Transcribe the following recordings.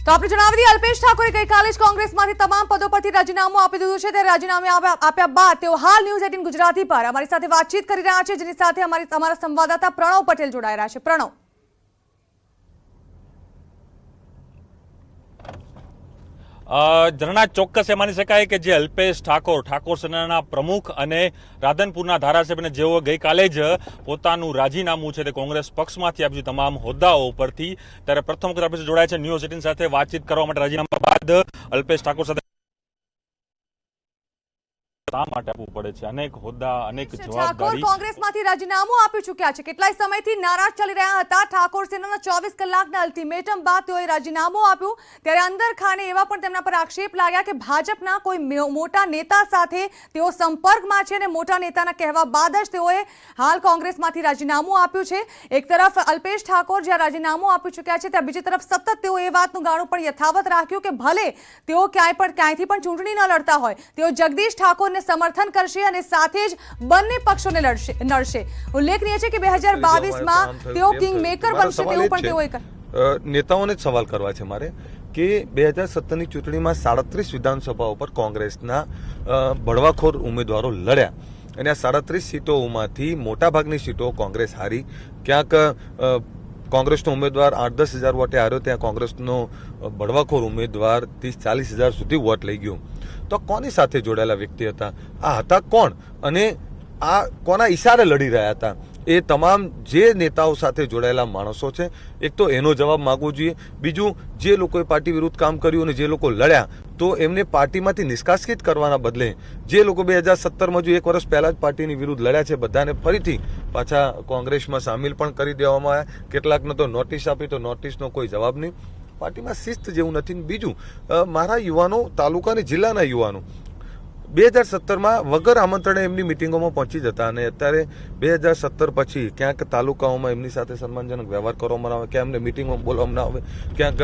તો આપણે જણાવી દઈએ, અલ્પેશ ઠાકોરે ગઈકાલે જ કોંગ્રેસમાંથી તમામ પદો પરથી રાજીનામું આપી દીધું છે। ત્યારે રાજીનામું આપ્યા બાદ તેઓ હાલ ન્યૂઝ 18 ગુજરાતી પર અમારી સાથે વાતચીત કરી રહ્યા છે, જેની સાથે અમારા સંવાદદાતા પ્રણવ પટેલ જોડાઈ રહ્યા છે। પ્રણવ, ઝરણા, ચોક્કસ એ માની શકાય કે જે અલ્પેશ ઠાકોર સેનાના પ્રમુખ અને રાધનપુરના ધારાસભ્યને જેઓ ગઈકાલે જ પોતાનું રાજીનામું છે તે કોંગ્રેસ પક્ષમાંથી આપ્યું તમામ હોદ્દાઓ ઉપરથી, ત્યારે પ્રથમ વખત આપણે જોડાય છે ન્યૂઝ 18 સાથે વાતચીત કરવા માટે। રાજીનામા બાદ અલ્પેશ ઠાકોર સાથે શા માટે આપવું પડે છે? અનેક હોદ્દા, અનેક જવાબદારી। કોંગ્રેસમાંથી રાજીનામું આપી ચૂક્યા છે, કેટલાય સમયથી નારાજ ચાલી રહ્યા હતા। ઠાકોર સેનાના 24 કલાકના અલ્ટિમેટમ બાદ તેઓએ રાજીનામું આપ્યું, ત્યારે અંદર ખાને એવા પણ તેમના પર આક્ષેપ લાગ્યા કે ભાજપના કોઈ મોટા નેતા સાથે તેઓ સંપર્કમાં છે અને મોટા નેતાના કહેવા બાદ જ તેઓએ હાલ કોંગ્રેસમાંથી રાજીનામું આપ્યું છે। એક તરફ અલ્પેશ ઠાકોર જ્યાં રાજીનામું આપી ચૂક્યા છે, ત્યાં બીજી તરફ સતત તેઓ એ વાતનું ગાણું પણ યથાવત રાખ્યું કે ભલે તેઓ ક્યાંયથી પણ ચૂંટણી ન લડતા હોય, તેઓ જગદીશ ઠાકોરને સમર્થન કરશે અને સાથે જ બંને પક્ષોને લડશે। ઉલ્લેખનીય છે કે 2022માં તેઓ કિંગ મેકર બનશે તેવું પણ તેઓએ કહ્યું। નેતાઓને જ સવાલ કરવા છે મારે કે 2017ની ચૂંટણીમાં 37 વિધાનસભાઓ પર કોંગ્રેસના બળવાખોર ઉમેદવારો લડ્યા અને આ 37 સીટોમાંથી મોટાભાગની સીટો કોંગ્રેસ હારી। ક્યાંક કોંગ્રેસનો ઉમેદવાર 8-10 હજાર વોટે હાર્યો, ત્યાં કોંગ્રેસનો બળવાખોર ઉમેદવાર 30-40 હજાર સુધી વોટ લઈ ગયો। તો કોની સાથે જોડાયેલા વ્યક્તિ હતા? આ હતા કોણ અને આ કોના ઈશારે લડી રહ્યા હતા? એ તમામ જે નેતાઓ સાથે જોડાયેલા માણસો છે, એક તો એનો જવાબ માંગવો જોઈએ। બીજું, જે લોકોએ પાર્ટી વિરુદ્ધ કામ કર્યું અને જે લોકો લડ્યા તો એમને પાર્ટીમાંથી નિષ્કાસિત કરવાના બદલે જે લોકો 2017માં જો 1 વર્ષ પહેલા જ પાર્ટીની વિરુદ્ધ લડ્યા છે, બધાને ફરીથી પાછા કોંગ્રેસમાં સામેલ પણ કરી દેવામાં આવ્યા। કેટલાકને તો નોટિસ આપી, તો નોટિસનો કોઈ જવાબ નહીં। પાર્ટીમાં શિસ્ત જેવું નથી। બીજું, મારા યુવાનો, તાલુકા અને જિલ્લાના યુવાનો 2017માં વગર આમંત્રણે એમની મિટિંગોમાં પહોંચી જતા અને અત્યારે 2017 પછી ક્યાંક તાલુકાઓમાં એમની સાથે સન્માનજનક વ્યવહાર કરવામાં આવે, ક્યાં એમને મિટિંગમાં બોલવામાં ના આવે, ક્યાંક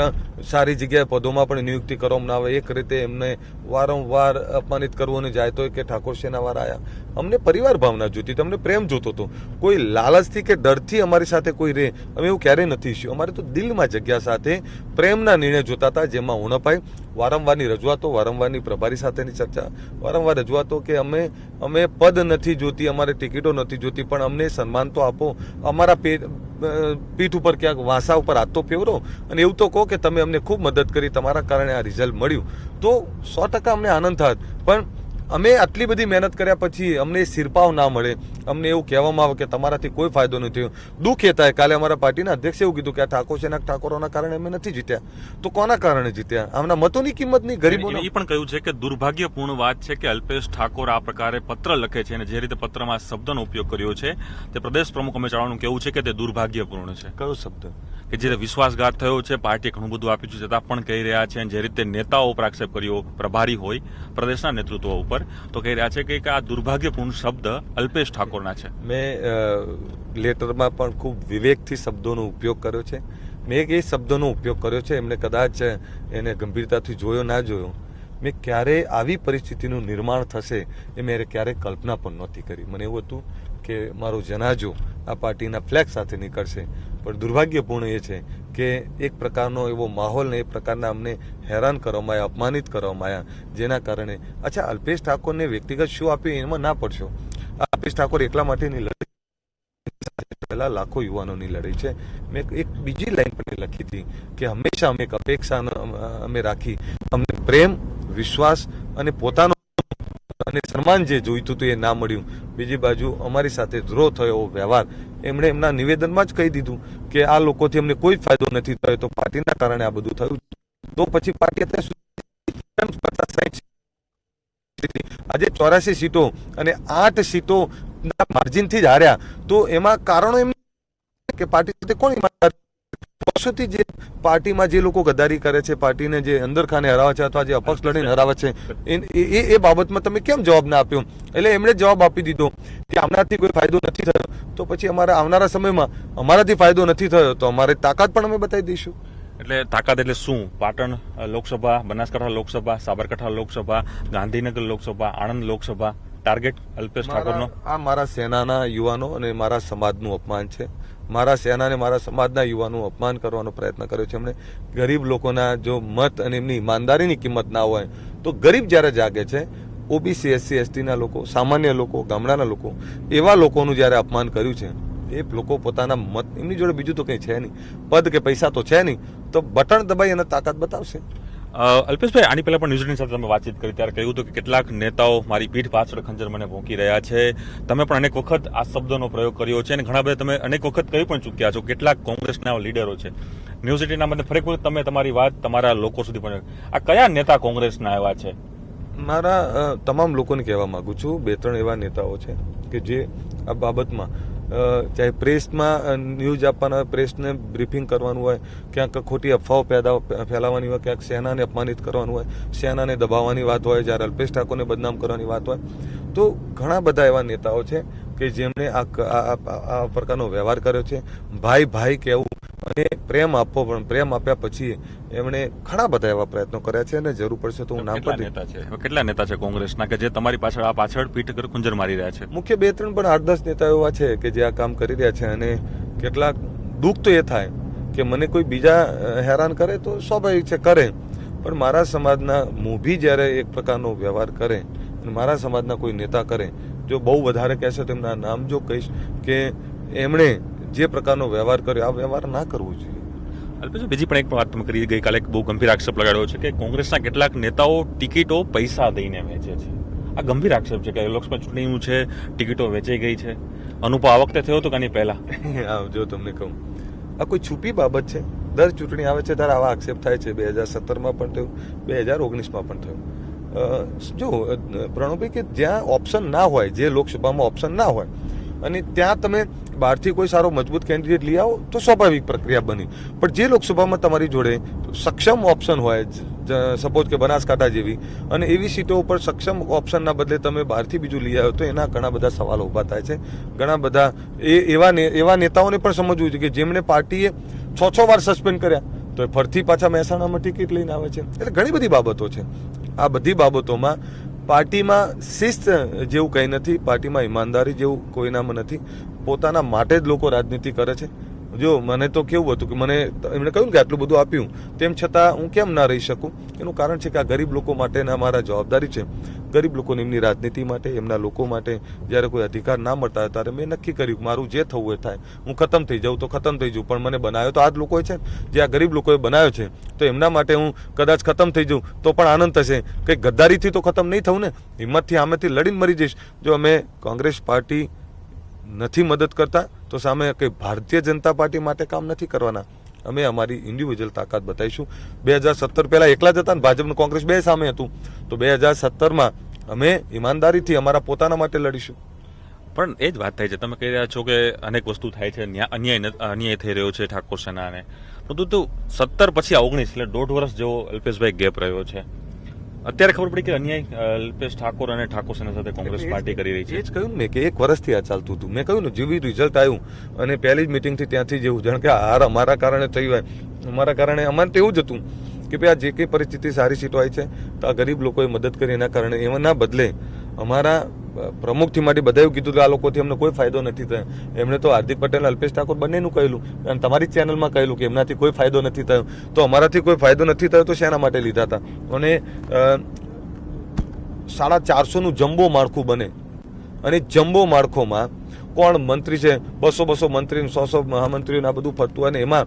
સારી જગ્યાએ પદોમાં પણ નિયુક્તિ કરવામાં ના આવે। એક રીતે એમને વારંવાર અપમાનિત કરવું અને જાય તો કે ઠાકોર સેનાવાળા આવ્યા। અમને પરિવાર ભાવના જોતી, તમને પ્રેમ જોતો હતો, કોઈ લાલચથી કે ડરથી અમારી સાથે કોઈ રહે અમે એવું ક્યારેય નથી ઈચ્છ્યું। અમારે તો દિલમાં જગ્યા સાથે પ્રેમના નિર્ણય જોતા હતા, જેમાં હું ન પાઈ વારંવારની રજૂઆતો, વારંવારની પ્રભારી સાથેની ચર્ચા, વારંવાર રજૂઆતો કે અમે પદ નથી જોતી, અમારે ટિકિટો નથી જોતી, પણ અમને સન્માન તો આપો, અમારા પીઠ ઉપર ક્યાંક વાંસા ઉપર હાથ તો ફેરવો અને એવું તો કહો કે તમે અમને ખૂબ મદદ કરી, તમારા કારણે આ રિઝલ્ટ મળ્યું, તો 100% અમને આનંદ થાત। પણ અમે આટલી બધી મહેનત કર્યા પછી અમને સિરપાવ ના મળે, અમને એવું કહેવામાં આવે કે તમારાથી કોઈ ફાયદો નથી થયો। દુઃખ એ થાય, કાલે અમારા પાર્ટીના અધ્યક્ષે એવું કીધું કે આ ઠાકોર સેના ઠાકોરોના કારણે અમે નથી જીત્યા, તો કોના કારણે જીત્યા? આમના મતોની કિંમત નહીં, ગરીબોને। એ પણ કહ્યું છે કે દુર્ભાગ્યપૂર્ણ વાત છે કે અલ્પેશ ઠાકોર આ પ્રકારે પત્ર લખે છે અને જે રીતે પત્રમાં શબ્દનો ઉપયોગ કર્યો છે તે પ્રદેશ પ્રમુખ અમિત કહેવું છે કે તે દુર્ભાગ્યપૂર્ણ છે। કયો શબ્દ? કે જે વિશ્વાસઘાત થયો છે, પાર્ટીએ ઘણું બધું આપ્યું છે છતાં પણ કહી રહ્યા છે, જે રીતે નેતાઓ ઉપર આક્ષેપ કર્યો, પ્રભારી હોય પ્રદેશના નેતૃત્વ ઉપર, તો કહી રહ્યા છે કે આ દુર્ભાગ્યપૂર્ણ શબ્દ અલ્પેશ ઠાકોરના છે। મેં લેટરમાં પણ ખૂબ વિવેકથી શબ્દોનો ઉપયોગ કર્યો છે। મેં એ શબ્દોનો ઉપયોગ કર્યો છે, એમને કદાચ એને ગંભીરતાથી જોયો ના જોયો, મેં ક્યારેય આવી પરિસ્થિતિનું નિર્માણ થશે એ મેં ક્યારેય કલ્પના પણ નહોતી કરી। મને એવું હતું કે મારો જનાજો આ પાર્ટીના ફ્લેગ સાથે નીકળશે, પણ દુર્ભાગ્યપૂર્ણ એ છે કે એક પ્રકારનો એવો માહોલ ને એ પ્રકારના અમને હેરાન કરવામાં આવ્યા, અપમાનિત કરવામાં આવ્યા, જેના કારણે અચ્છા અલ્પેશ ઠાકોરને વ્યક્તિગત શું આપ્યું એમાં ના પડશો। અલ્પેશ ઠાકોર એકલા માટેની લડાઈ પહેલા લાખો યુવાનોની લડાઈ છે। મેં એક બીજી લાઈન પણ લખી હતી કે હંમેશા અમે એક અપેક્ષા અમે રાખી, અમને પ્રેમ, વિશ્વાસ અને પોતાનો અને સન્માન જે જોઈતું હતું એ ના મળ્યું। બીજી બાજુ અમારી સાથે દ્રોહ થયો વ્યવહાર, એમણે એમના નિવેદનમાં જ કહી દીધું કે આ લોકોથી અમને કોઈ ફાયદો નથી થયો, તો પાર્ટીના કારણે આ બધું થયું। તો પછી પાર્ટી અત્યારે 50-60 આજે 84 સીટો અને 8 સીટોના માર્જિનથી જ હાર્યા, તો એમાં કારણો એમ કે પાર્ટી સાથે કોણ ઈમાનદાર? વર્ષોથી જે પાર્ટીમાં જે લોકો ગદ્દારી કરે છે, પાર્ટીને જે અંદર ખાને હરાવે છે અથવા જે અપક્ષ લડીને હરાવે છે, એ બાબતમાં તમે કેમ જવાબ ના આપ્યો? એટલે એમણે જવાબ આપી દીધો કે આમનાથી કોઈ ફાયદો નથી થયો, તો પછી અમારા આવનારા સમયમાં અમારાથી ફાયદો નથી થયો તો અમારી તાકાત પણ અમે બતાવી દઈશું। એટલે તાકાત એટલે શું? પાટણ લોકસભા, બનાસકાંઠા લોકસભા, સાબરકાંઠા લોકસભા, ગાંધીનગર લોકસભા, આણંદ લોકસભા, ટાર્ગેટ અલ્પેશ ઠાકોરનો? આ મારા સેનાના યુવાનો અને મારા સમાજનું અપમાન છે. મારા સેના અને મારા સમાજના યુવાનું અપમાન કરવાનો પ્રયત્ન કર્યો છે એમણે. ગરીબ લોકોના જો મત અને એમની ઈમાનદારીની કિંમત ના હોય તો ગરીબ જ્યારે જાગે છે, ઓબીસી એસસી એસટીના લોકો, સામાન્ય લોકો, ગામડાના લોકો, એવા લોકોનું જ્યારે અપમાન કર્યું છે, એ લોકો પોતાના મત, એમની જોડે બીજું તો કંઈ છે નહીં, પદ કે પૈસા તો છે નહીં, તો બટન દબાઈ અને તાકાત બતાવશે. અલ્પેશભાઈ, આની પહેલા પણ ન્યૂઝીલેન્ડ સાથે તમે વાતચીત કરી ત્યારે કહ્યું હતું કે કેટલાક નેતાઓ મારી પીઠ પાછળ ખંજર મને ભોંકી રહ્યા છે. તમે પણ અનેક વખત આ શબ્દનો પ્રયોગ કર્યો છે અને ઘણા બધા તમે અનેક વખત કહી પણ ચૂક્યા છો. કેટલાક કોંગ્રેસના લીડરો છે, ન્યૂઝ એટીના મને ફરી વખત તમે તમારી વાત તમારા લોકો સુધી પણ, આ કયા નેતા કોંગ્રેસના એવા છે? મારા તમામ લોકોને કહેવા માંગુ છું, 2-3 એવા નેતાઓ છે કે જે આ બાબતમાં ચાહે પ્રેસમાં ન્યૂઝ આપવાના, પ્રેસને બ્રીફિંગ કરવાનું હોય, ક્યાંક ખોટી અફવાઓ ફેલાવવાની હોય, ક્યાંક સેનાને અપમાનિત કરવાનું હોય, સેનાને દબાવવાની વાત હોય, જ્યારે અલ્પેશ ઠાકોરને બદનામ કરવાની વાત હોય, તો ઘણા બધા એવા નેતાઓ છે કે જેમણે આ પ્રકારનો વ્યવહાર કર્યો છે. ભાઈ ભાઈ કહેવું અને પ્રેમ આપવો, પણ પ્રેમ આપ્યા પછી એમણે ઘણા બધા એવા પ્રયત્નો કર્યા છે અને જરૂર પડશે તો હું નામ પર કેટલા નેતા છે કોંગ્રેસના કે જે તમારી પાછળ પીઠ ખુંજર મારી રહ્યા છે? મુખ્ય 2-3 પણ 8-10 નેતા એવા છે કે જે આ કામ કરી રહ્યા છે. અને કેટલાક દુઃખ તો એ થાય કે મને કોઈ બીજા હેરાન કરે તો સ્વાભાવિક છે, કરે, પણ મારા સમાજના મોભી જ્યારે એક પ્રકારનો વ્યવહાર કરે, મારા સમાજના કોઈ નેતા કરે, જો બહુ વધારે કહેશે તો એમના નામ જો કહીશ કે એમણે જે પ્રકારનો વ્યવહાર કર્યો, આ વ્યવહાર ના કરવો જોઈએ. અલ્પેશ, બીજી પણ એક વાત તમે કરી, ગઈકાલે બહુ ગંભીર આક્ષેપ લગાડ્યો છે કે કોંગ્રેસના કેટલાક નેતાઓ ટિકિટો પૈસા દઈને વેચે છે. આ ગંભીર આક્ષેપ છે કે લોકસભા ચૂંટણીનું છે, ટિકિટો વેચાઈ ગઈ છે. અનુભવ આ વખતે થયો હતો કે આની પહેલા? જો તમને કહું, આ કોઈ છુપી બાબત છે? દર ચૂંટણી આવે છે ત્યારે આવા આક્ષેપ થાય છે. 2017માં પણ થયું, 2019માં પણ થયું. જો પ્રણવભાઈ, કે જ્યાં ઓપ્શન ના હોય, જે લોકસભામાં ઓપ્શન ના હોય અને ત્યાં તમે બહારથી કોઈ સારો મજબૂત કેન્ડિડેટ લઈ આવો તો સ્વાભાવિક પ્રક્રિયા બની. પણ જે લોકસભામાં તમારી જોડે સક્ષમ ઓપ્શન હોય, સપોઝ કે બનાસકાંઠા જેવી, અને એવી સીટો ઉપર સક્ષમ ઓપ્શનના બદલે તમે બહારથી બીજું લઈ આવ્યો તો એના ઘણા બધા સવાલો ઊભા થાય છે. ઘણા બધા એવા નેતાઓને પણ સમજવું જોઈએ કે જેમણે પાર્ટીએ 6 વાર સસ્પેન્ડ કર્યા તો ફરથી પાછા મહેસાણામાં ટિકિટ લઈને આવે છે. એટલે ઘણી બધી બાબતો છે. આ બધી બાબતોમાં પાર્ટીમાં શિસ્ત જેવું કંઈ નથી, પાર્ટીમાં ઈમાનદારી જેવું કોઈનામાં નથી. પોતાના માટે જ લોકો રાજનીતિ કરે છે. જો મને તો કેવું હતું કે મને એમણે કહ્યું કે આટલું બધું આપ્યું, તેમ છતાં હું કેમ ના રહી શકું? એનું કારણ છે કે આ ગરીબ લોકો માટેના મારા જવાબદારી છે. ગરીબ લોકોને એમની રાજનીતિ માટે, એમના લોકો માટે જ્યારે કોઈ અધિકાર ના મળતા હોય ત્યારે મેં નક્કી કર્યું મારું જે થવું એ થાય, હું ખતમ થઈ જાઉં તો ખતમ થઈ જાઉં. પણ મને બનાવ્યો તો આ જ લોકોએ છે, જે આ ગરીબ લોકોએ બનાવ્યો છે, તો એમના માટે હું કદાચ ખતમ થઈ જાઉં તો પણ આનંદ થશે. કંઈ ગદ્દારીથી તો ખતમ નહીં થવું ને, હિંમતથી સામેથી લડીને મરી જઈશ. જો અમે કોંગ્રેસ પાર્ટી નથી મદદ કરતા તો સામે કંઈ ભારતીય જનતા પાર્ટી માટે કામ નથી કરવાના. અમે અમારી ઇન્ડિવિજ્યુઅલ તાકાત બતાવીશું. 2017 પહેલા એકલા જ હતા ને ભાજપ કોંગ્રેસ બે સામે હતું, તો 2017માં અમે ઈમાનદારીથી અમારા પોતાના માટે લડીશું. પણ એ જ વાત થાય છે, તમે કહી રહ્યા છો કે અનેક વસ્તુ થાય છે, અન્યાય થઈ રહ્યો છે ઠાકોર સેનાને, પરંતુ 17 પછી આ 19 એટલે 1.5 વર્ષ જેવો અલ્પેશભાઈ ગેપ રહ્યો છે. અત્યારે ખબર પડી કે અન્યાય અલ્પેશ ઠાકોર અને ઠાકોર સેના સાથે કોંગ્રેસ પાર્ટી કરી રહી છે. એ જ કહ્યું ને કે 1 વર્ષથી આ ચાલતું હતું. મેં કહ્યું ને, જેવી રિઝલ્ટ આવ્યું અને પહેલી જ મિટિંગથી ત્યાંથી જેવું જાણ કે હાર અમારા કારણે થઈ હોય, અમારા કારણે, અમારે તો એવું જ હતું કે ભાઈ આ જે કંઈ પરિસ્થિતિ સારી સીટો આવી છે તો આ ગરીબ લોકોએ મદદ કરી, એના કારણે એના બદલે અમારા પ્રમુખથી માટે બધાએ કીધું કે આ લોકોથી અમને કોઈ ફાયદો નથી થયો. એમણે તો હાર્દિક પટેલ અલ્પેશ ઠાકોર બંનેનું કહેલું અને તમારી ચેનલમાં કહેલું કે એમનાથી કોઈ ફાયદો નથી થયો. તો અમારાથી કોઈ ફાયદો નથી થયો તો શેના માટે લીધા હતા? અને 450નું જમ્બો માળખું બને અને જમ્બો માળખોમાં કોણ મંત્રી છે, 200 મંત્રી, 100 મહામંત્રીઓ આ બધું ફરતું હોય ને એમાં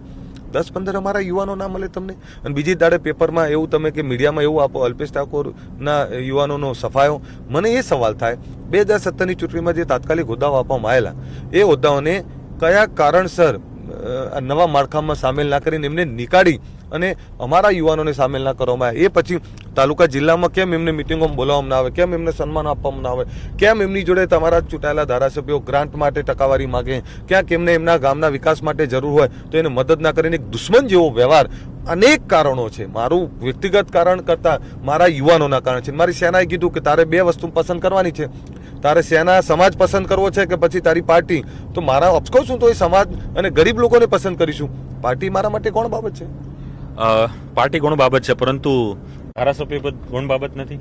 10-15 અમારા યુવાનો ના મળે તમને. અને બીજી દાડે પેપરમાં એવું તમે કે મીડિયામાં એવું આપો અલ્પેશ ઠાકોરના યુવાનોનો સફાયો. મને એ સવાલ થાય, 2017ની ચૂંટણીમાં જે તાત્કાલિક હોદ્દાઓ આપવામાં આવેલા, એ હોદ્દાઓને કયા કારણસર નવા માળખામાં સામેલ ના કરીને એમને નીકાળી અને અમારા યુવાનોને સામેલ ના કરવામાં આવે? એ પછી તાલુકા જિલ્લામાં કેમ એમને મિટિંગોમાં બોલાવવામાં ના આવે? કેમ એમને સન્માન આપવામાં ના આવે? કેમ એમની જોડે તમારા ચૂંટાયેલા ધારાસભ્યો ગ્રાન્ટ માટે ટકાવારી માગે? ક્યાંક એમને એમના ગામના વિકાસ માટે જરૂર હોય તો એને મદદ ના કરીને એક દુશ્મન જેવો વ્યવહાર. અનેક કારણો છે. મારું વ્યક્તિગત કારણ કરતાં મારા યુવાનોના કારણ છે. મારી સેનાએ કીધું કે તારે 2 વસ્તુ પસંદ કરવાની છે, તારે સેના સમાજ પસંદ કરવો છે કે પછી તારી પાર્ટી? તો મારા ઓફકોર્સ હું તો એ સમાજ અને ગરીબ લોકોને પસંદ કરીશું. પાર્ટી મારા માટે કોણ બાબત છે? પાર્ટી ગુણ બાબત છે, પરંતુ ધારાસભ્ય પદ ગુણ બાબત નથી.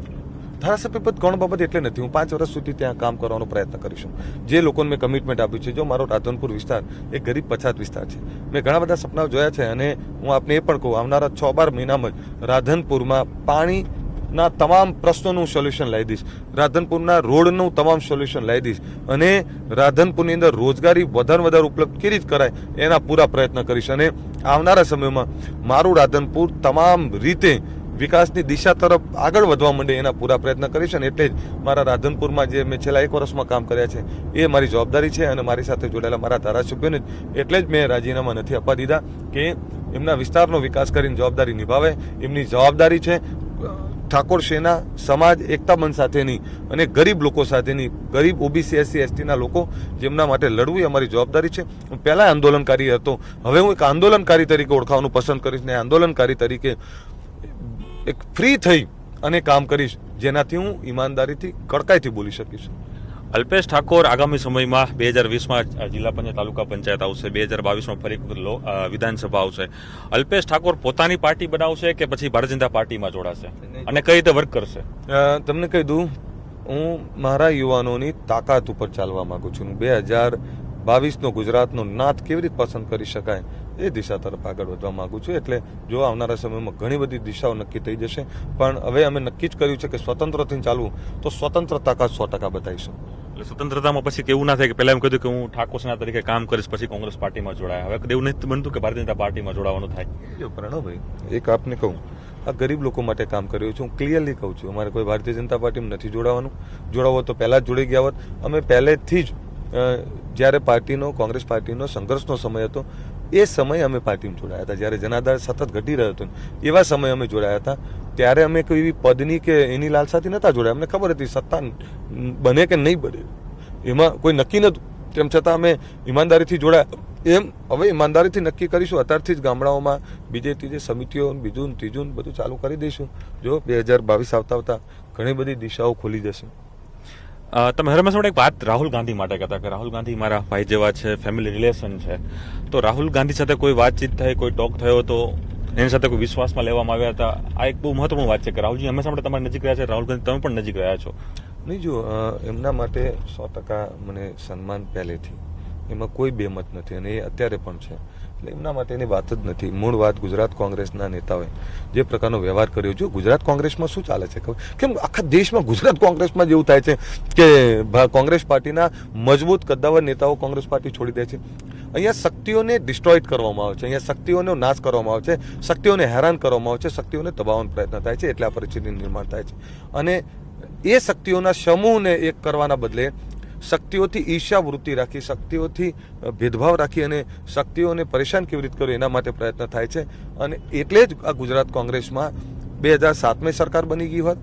ધારાસભ્ય પદ કોણ બાબત એટલે નથી. હું 5 વર્ષ સુધી ત્યાં કામ કરવાનો પ્રયત્ન કરીશું. જે લોકોને મેં કમિટમેન્ટ આપ્યું છે, જો મારો રાધનપુર વિસ્તાર એ ગરીબ પછાત વિસ્તાર છે, મેં ઘણા બધા સપનાઓ જોયા છે અને હું આપને એ પણ કહું, આવનારા 6-12 મહિનામાં જ રાધનપુરમાં પાણીના તમામ પ્રશ્નોનું સોલ્યુશન લાવી દઈશ, રાધનપુરના રોડનું તમામ સોલ્યુશન લાવી દઈશ અને રાધનપુરની અંદર રોજગારી વધારે ઉપલબ્ધ કેવી રીતે કરાય એના પૂરા પ્રયત્ન કરીશ. અને આવનારા સમયમાં મારું રાધનપુર તમામ રીતે વિકાસની દિશા તરફ આગળ વધવા માંડે એના પૂરા પ્રયત્ન કરીશ. અને એટલે જ મારા રાધનપુરમાં જે મેં છેલ્લા 1 વર્ષમાં કામ કર્યા છે એ મારી જવાબદારી છે અને મારી સાથે જોડાયેલા મારા ધારાસભ્યોને એટલે જ મેં રાજીનામા નથી આપવા દીધા કે એમના વિસ્તારનો વિકાસ કરીને જવાબદારી નિભાવે. એમની જવાબદારી છે ઠાકોર સેના સમાજ એકતા મંચ સાથેની અને ગરીબ લોકો સાથેની, ગરીબ ઓબીસી SC ST ના લોકો જેમના માટે લડવું એ અમારી જવાબદારી છે. હું પહેલા આંદોલનકારી હતો, હવે હું એક આંદોલનકારી તરીકે ઓળખાવાનું પસંદ કરીશ ને આંદોલનકારી તરીકે એક ફ્રી થઈ અને કામ કરીશ, જેનાથી હું ઈમાનદારીથી કડકાઈથી બોલી શકીશ. અલ્પેશ ઠાકોર આગામી સમયમાં 2020માં જિલ્લા પંચાયત તાલુકા પંચાયત આવશે, 2022માં ફરી વિધાનસભા આવશે. અલ્પેશ ઠાકોર પોતાની પાર્ટી બનાવશે કે પછી ભારતીય જનતા પાર્ટીમાં જોડાશે અને કઈ રીતે વર્ક કરશે? તમને કહી દઉં, હું મારા યુવાનોની તાકાત ઉપર ચાલવા માંગુ છું. 2022નો ગુજરાતનો નાથ કેવી રીતે પસંદ કરી શકાય એ દિશા તરફ આગળ વધવા માંગુ છું. એટલે જો આવનારા સમયમાં ઘણી બધી દિશાઓ નક્કી થઈ જશે, પણ હવે અમે નક્કી જ કર્યું છે કે સ્વતંત્રથી ચાલવું તો સ્વતંત્ર તાકાત 100% બતાવીશું. એટલે સ્વતંત્રતામાં પછી કેવું ના થાય કે પહેલા એમ કહ્યું કે હું ઠાકોર સેના તરીકે કામ કરીશ પછી કોંગ્રેસ પાર્ટીમાં જોડાયા, હવે એવું નથી બનતું કે ભારતીય જનતા પાર્ટીમાં જોડાવાનું થાય? જો પ્રણવભાઈ, એક આપને કહું, આ ગરીબ લોકો માટે કામ કર્યું છું. હું ક્લિયરલી કહું છું, અમારે કોઈ ભારતીય જનતા પાર્ટીમાં નથી જોડાવાનું. જોડાવો તો પહેલા જ જોડી ગયા હોત. અમે પહેલેથી જ જ્યારે કોંગ્રેસ પાર્ટીનો સંઘર્ષનો સમય હતો એ સમયે અમે પાર્ટીમાં જોડાયા હતા. જ્યારે જનાધાર સતત ઘટી રહ્યો હતો એવા સમયે અમે જોડાયા હતા. ત્યારે અમે કોઈ એવી પદની કે એની લાલસાથી નહોતા જોડાયા. અમને ખબર હતી સત્તા બને કે નહીં બને એમાં કોઈ નક્કી નહોતું, તેમ છતાં અમે ઈમાનદારીથી જોડાયા. એમ હવે ઈમાનદારીથી નક્કી કરીશું. અત્યારથી જ ગામડાઓમાં બીજે ત્રીજે સમિતિઓ, બીજું ત્રીજું બધું ચાલુ કરી દઈશું. જો 2022 આવતા ઘણી બધી દિશાઓ ખુલી જશે. તમે હરમેશ એક વાત રાહુલ ગાંધી માટે કહેતા કે રાહુલ ગાંધી મારા ભાઈ જેવા છે, ફેમિલી રિલેશન છે, તો રાહુલ ગાંધી સાથે કોઈ વાતચીત થઈ, કોઈ ટોક થયો તો એની સાથે કોઈ વિશ્વાસમાં લેવામાં આવ્યા હતા? આ એક બહુ મહત્વપૂર્ણ વાત છે કે રાહુલજી હંમેશા માટે તમારી નજીક રહ્યા છે, રાહુલ ગાંધી તમે પણ નજીક રહ્યા છો. નહીં, જો એમના માટે 100% મને સન્માન પહેલેથી, એમાં કોઈ બેમત નથી અને એ અત્યારે પણ છે. એટલે એમના માટેની વાત જ નથી. મૂળ વાત ગુજરાત કોંગ્રેસના નેતાઓએ જે પ્રકારનો વ્યવહાર કર્યો. જો ગુજરાત કોંગ્રેસમાં શું ચાલે છે ખબર? કેમ આખા દેશમાં ગુજરાત કોંગ્રેસમાં જેવું થાય છે કે કોંગ્રેસ પાર્ટીના મજબૂત કદ્દાવર નેતાઓ કોંગ્રેસ પાર્ટી છોડી દે છે. અહીંયા શક્તિઓને ડિસ્ટ્રોય કરવામાં આવે છે, અહીંયા શક્તિઓનો નાશ કરવામાં આવે છે, શક્તિઓને હેરાન કરવામાં આવે છે, શક્તિઓને દબાવવાનો પ્રયત્ન થાય છે. એટલે આ પરિસ્થિતિનું નિર્માણ થાય છે. અને એ શક્તિઓના સમૂહને એક કરવાના બદલે શક્તિઓથી ઈર્ષ્યાવૃત્તિ રાખી, શક્તિઓથી ભેદભાવ રાખી અને શક્તિઓને પરેશાન કેવી રીતે કરવું એના માટે પ્રયત્ન થાય છે. અને એટલે જ આ ગુજરાત કોંગ્રેસમાં 2007માં સરકાર બની ગઈ હોત,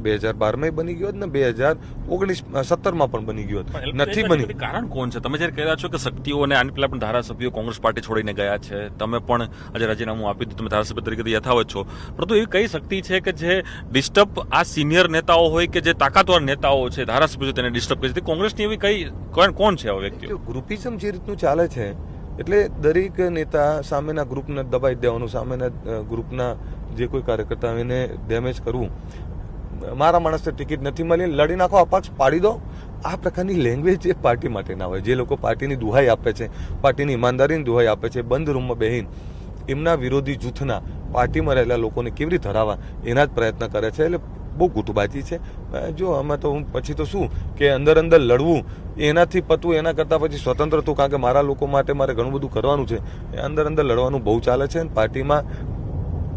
2012માં બની ગયો ને 2017માં પણ બની ગયો. નથી બની. કારણ કોણ છે? તમે જયારે કહ્યા છો કે શક્તિઓ અને આની પેલા પણ ધારાસભ્યો કોંગ્રેસ પાર્ટી છોડીને ગયા છે, તમે પણ આજે રાજીનામું આપી દીધું, તમે ધારાસભ્ય તરીકે યથાવત છો, પરંતુ એવી કઈ શક્તિ છે કે જે ડિસ્ટર્બ આ સિનિયર નેતાઓ હોય કે જે તાકાતવાર નેતાઓ છે, ધારાસભ્યો તેને ડિસ્ટર્બ કરે છે? કોંગ્રેસની એવી કઈ કોણ છે આવા વ્યક્તિઓ? ગ્રુપિઝમ જે રીતનું ચાલે છે એટલે દરેક નેતા સામેના ગ્રુપને દબાઈ દેવાનું, સામેના ગ્રુપના જે કોઈ કાર્યકર્તા એને ડેમેજ કરવું. મારા માણસને ટિકિટ નથી મળી, લડી નાખો, અપક્ષ પાડી દો. આ પ્રકારની લેંગ્વેજ એ પાર્ટી માટે ના હોય. જે લોકો પાર્ટીની દુહાઈ આપે છે, પાર્ટીની ઈમાનદારીની દુહાઈ આપે છે, બંધ રૂમમાં બેહીને એમના વિરોધી જૂથના પાર્ટીમાં રહેલા લોકોને કેવી રીતે હરાવવા એના જ પ્રયત્ન કરે છે. એટલે બહુ ગુટબાજી છે. જો આમાં તો હું પછી તો શું કે અંદર લડવું એનાથી પતવું, એના કરતાં પછી સ્વતંત્ર હતું, કારણ કે મારા લોકો માટે મારે ઘણું બધું કરવાનું છે. અંદર લડવાનું બહુ ચાલે છે. પાર્ટીમાં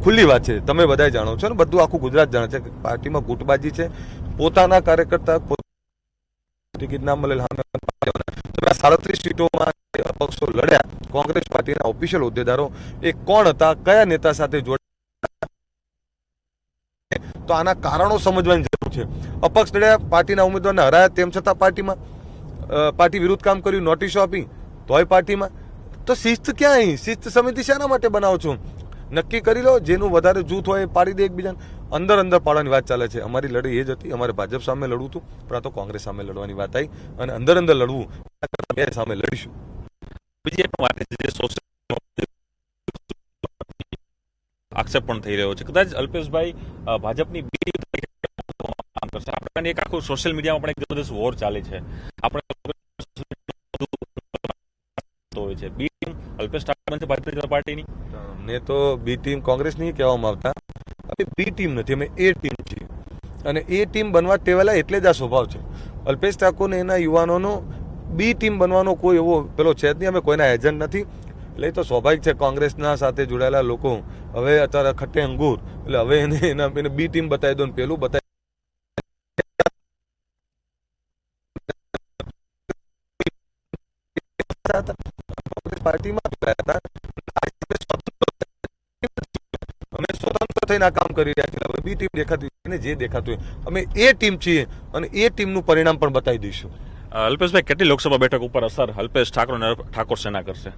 ખુલ્લી વાત છે, તમે બધા જાણો છો ને, બધું આખું ગુજરાત જાણે છે કે પાર્ટીમાં ગુટબાજી છે. પોતાના કાર્યકર્તા ટિકિટ ના મળે, 37 સીટોમાં અપક્ષો લડ્યા. કોંગ્રેસ પાર્ટીના ઓફિશિયલ હોદ્દેદારો એ કોણ હતા, કયા નેતા સાથે જોડાયા, તો આના કારણો સમજવાની જરૂર છે. અપક્ષ લડ્યા, પાર્ટીના ઉમેદવારને હરાયા, તેમ છતાં પાર્ટી વિરુદ્ધ કામ કર્યું, નોટિસો આપી, તોય પાર્ટીમાં. તો શિસ્ત ક્યાં? શિસ્ત સમિતિ શાના માટે બનાવો છો? નક્કી કરી લો, જેનું વધારે જૂથ હોય એ પાડી દે એકબીજાને. અંદર પાડવાની વાત ચાલે છે. અમારી લડાઈ એ જ હતી, અમારે ભાજપ સામે લડવું હતું, પણ આ તો કોંગ્રેસ સામે લડવાની વાત આવી અને અંદર લડવું, બે સામે લડીશું. બીજી એક વાત છે, આક્ષેપ પણ થઈ રહ્યો છે કદાચ અલ્પેશભાઈ ભાજપની કરશે? આ પ્રકારની એક આખું સોશિયલ મીડિયામાં પણ એક જબરદસ્ત વોર ચાલે છે. આપણે હોય છે બી ટીમ અલ્પેશ ઠાકોર બનશે ભારતીય જનતા પાર્ટીની. અમને તો બી ટીમ કોંગ્રેસની કહેવામાં આવતા, અમે બી ટીમ નથી, અમે એ ટીમ છીએ. અને એ ટીમ બનવા ટેવાયેલા એટલે જ આ સ્વભાવ છે. અલ્પેશ ઠાકોર ને એના યુવાનોનો બી ટીમ બનવાનો કોઈ એવો પેલો છે જ નહીં. અમે કોઈના એજન્ટ નથી. એટલે એ તો સ્વાભાવિક છે, કોંગ્રેસના સાથે જોડાયેલા લોકો હવે અત્યારે ખટ્ટે અંગૂર, એટલે હવે એને બી ટીમ બતાવી દો ને પેલું બતાવી પાર્ટીમાં હતા. અમે સ્વતંત્ર થઈને આ કામ કરી રહ્યા છીએ. હવે બી ટીમ દેખાતી હોય જે દેખાતું હોય, અમે એ ટીમ છીએ અને એ ટીમનું પરિણામ પણ બતાવી દઈશું. અલ્પેશભાઈ, કેટલી લોકસભા બેઠક ઉપર અસર અલ્પેશ ઠાકોર સેના કરશે?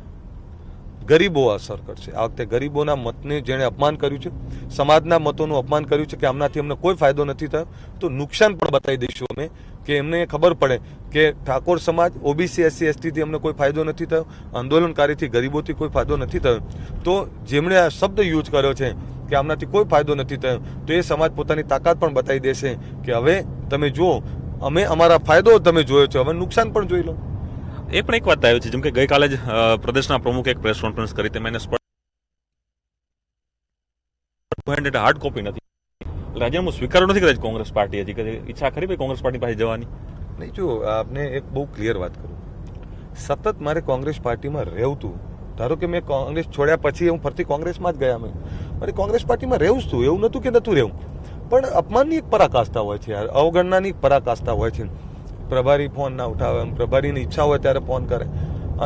ગરીબો અસર કરશે. આ વખતે ગરીબોના મતને જેણે અપમાન કર્યું છે, સમાજના મતોનું અપમાન કર્યું છે કે આમનાથી અમને કોઈ ફાયદો નથી થયો, તો નુકસાન પણ બતાવી દઈશું અમે, કે એમને ખબર પડે કે ઠાકોર સમાજ, ઓબીસી, એસસી, એસટીથી અમને કોઈ ફાયદો નથી થયો, આંદોલનકારીથી, ગરીબોથી કોઈ ફાયદો નથી થયો. તો જેમણે આ શબ્દ યુઝ કર્યો છે કે આમનાથી કોઈ ફાયદો નથી થયો, તો એ સમાજ પોતાની તાકાત પણ બતાવી દેશે કે હવે તમે જુઓ, અમે અમારા ફાયદો તમે જોયો છે, હવે નુકસાન પણ જોઈ લો. એ પણ એક વાત આવી છે, જેમ કે ગઈકાલે જ પ્રદેશના પ્રમુખે એક પ્રેસ કોન્ફરન્સ કરી, તેમાં એને હાર્ડ કોપી નથી. રાજીનામું સ્વીકાર્યું નથી કદાચ કોંગ્રેસ પાર્ટી, હજી કદી ઈચ્છા ખરી ભાઈ કોંગ્રેસ પાર્ટી પાસે જવાની? નહીં, જો આપને એક બહુ ક્લિયર વાત કરું, સતત મારે કોંગ્રેસ પાર્ટીમાં રહેવું. ધારો કે મેં કોંગ્રેસ છોડ્યા પછી હું ફરતી કોંગ્રેસમાં જ ગયા, મારે કોંગ્રેસ પાર્ટીમાં રહેવું જ હતું. એવું નહોતું કે નહોતું રહેવું, પણ અપમાનની એક પરાકાષ્ઠા હોય છે યાર, અવગણનાની પ્રભારી હોય છે. પ્રભારી ફોન ના ઉઠાવે, પ્રભારીની ઈચ્છા હોય ત્યારે ફોન કરે,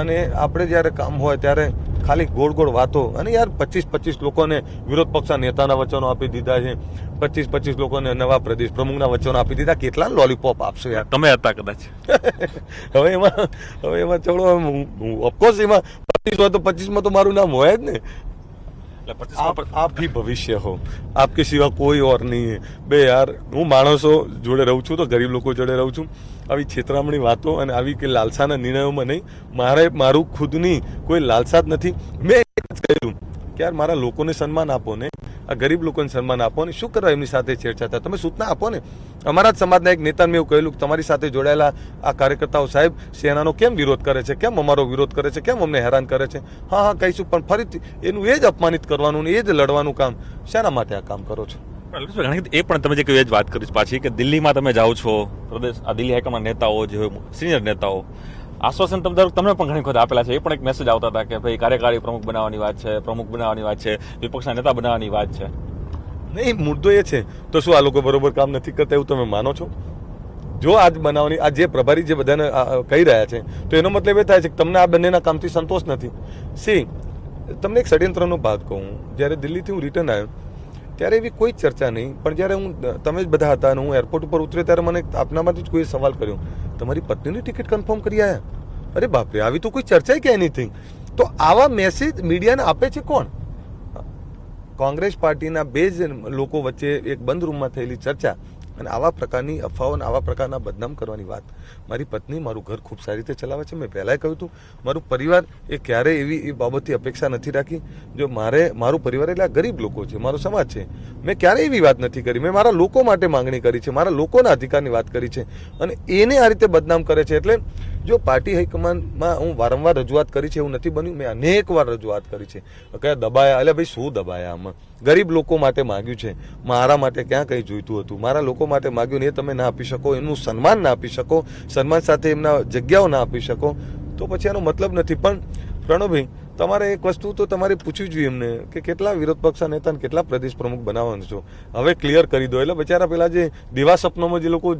અને આપણે જ્યારે કામ હોય ત્યારે ખાલી ગોળ ગોળ વાતો. અને યાર 25 લોકોને વિરોધ પક્ષના નેતાના વચનો આપી દીધા છે, 25 લોકોને નવા પ્રદેશ પ્રમુખના વચનો આપી દીધા. કેટલા લોલીપોપ આપશો યાર? તમે હતા કદાચ. હવે એમાં ચલો, ઓફકોર્સ એમાં 25 હોય તો 25માં તો મારું નામ હોય જ ને. आप ही भविष्य हो, आपके सिवा कोई और नहीं है. બે યાર, હું માણસો જોડે રહું છું તો ગરીબ લોકો જોડે રહું છું. આવી છેતરામણી વાતો અને આવી કે લાલસાના નિર્ણયોમાં નહીં. મારું ખુદની કોઈ લાલસા જ નથી. મેં એક જ કહ્યું કે યાર મારા લોકોને સન્માન આપો ને, આ ગરીબ લોકોને સન્માન આપો ને. શું કરવા એમની સાથે છેડછાડ થાય? તમે સૂચના આપો ને. અમારા જ સમાજના એક નેતાને મેં એવું કહેલું કે તમારી સાથે જોડાયેલા આ કાર્યકર્તાઓ સાહેબ સેનાનો કેમ વિરોધ કરે છે, કેમ અમારો વિરોધ કરે છે, કેમ અમને હેરાન કરે છે? હા કહીશું, પણ ફરીથી એનું એ જ અપમાનિત કરવાનું ને એ જ લડવાનું કામ શેના માટે આ કામ કરો છો? એ પણ તમે જે કહ્યું એ જ વાત કરીશ પાછી, કે દિલ્હીમાં તમે જાઓ છો, પ્રદેશ આ દિલ્હી હાઈકમાન્ડ નેતાઓ જે સિનિયર નેતાઓ આશ્વાસન તમને પણ ઘણી વખત આપેલા છે. એ પણ એક મેસેજ આવતા હતા કે ભાઈ કાર્યકારી પ્રમુખ બનાવવાની વાત છે, પ્રમુખ બનાવવાની વાત છે, વિપક્ષના નેતા બનાવવાની વાત છે. નહીં, મુદ્દો એ છે તો શું આ લોકો બરોબર કામ નથી કરતા એવું તમે માનો છો? જો આજ બનાવવાની આ જે પ્રભારી જે બધાને કહી રહ્યા છે, તો એનો મતલબ એ થાય છે કે તમને આ બંનેના કામથી સંતોષ નથી. તમને એક ષડયંત્રનો ભાગ કહું. જ્યારે દિલ્હીથી હું રિટર્ન આવ્યો ત્યારે એવી કોઈ ચર્ચા નહીં, પણ જ્યારે તમે જ બધા હતા અને હું એરપોર્ટ ઉપર ઉતર્યો ત્યારે મને આપનામાંથી જ કોઈ સવાલ કર્યો, તમારી પત્નીની ટિકિટ કન્ફર્મ કરી આવ્યા? અરે બાપરે, આવી તો કોઈ ચર્ચા કે એનીથિંગ. તો આવા મેસેજ મીડિયાને આપે છે કોણ? કોંગ્રેસ પાર્ટીના બે જ લોકો વચ્ચે એક બંધ રૂમમાં થયેલી ચર્ચા અને આવા પ્રકારની અફવાઓ અને આવા પ્રકારના બદનામ કરવાની વાત. મારી પત્ની મારું ઘર ખૂબ સારી રીતે ચલાવે છે. મેં પહેલાંય કહ્યું હતું, મારું પરિવાર એ ક્યારેય એવી એ બાબતથી અપેક્ષા નથી રાખી. જો મારું પરિવાર એટલે આ ગરીબ લોકો છે, મારો સમાજ છે. મેં ક્યારેય એવી વાત નથી કરી. મેં મારા લોકો માટે માંગણી કરી છે, મારા લોકોના અધિકારની વાત કરી છે, અને એને આ રીતે બદનામ કરે છે. એટલે જો પાર્ટી હાઈકમાન્ડમાં હું વારંવાર રજૂઆત કરી છે, એવું નથી બન્યું. મેં અનેક વાર રજૂઆત કરી છે. કયા દબાયા? એટલે ભાઈ શું દબાયા? આમાં ગરીબ લોકો માટે માગ્યું છે, મારા માટે ક્યાં કંઈ જોઈતું હતું? મારા લોકો માટે માગ્યું ને એ તમે ના આપી શકો, એનું સન્માન ના આપી શકો, સન્માન સાથે એમના જગ્યાઓ ના આપી શકો, તો પછી એનો મતલબ નથી. પણ પ્રણવભાઈ, તમારે એક વસ્તુ તો તમારે પૂછવી જોઈએ એમને કે કેટલા વિરોધ પક્ષના નેતાને કેટલા પ્રદેશ પ્રમુખ બનાવવાનું છો? હવે ક્લિયર કરી દો. એટલે બિચારા પેલા જે દિવા સપનોમાં જે લોકો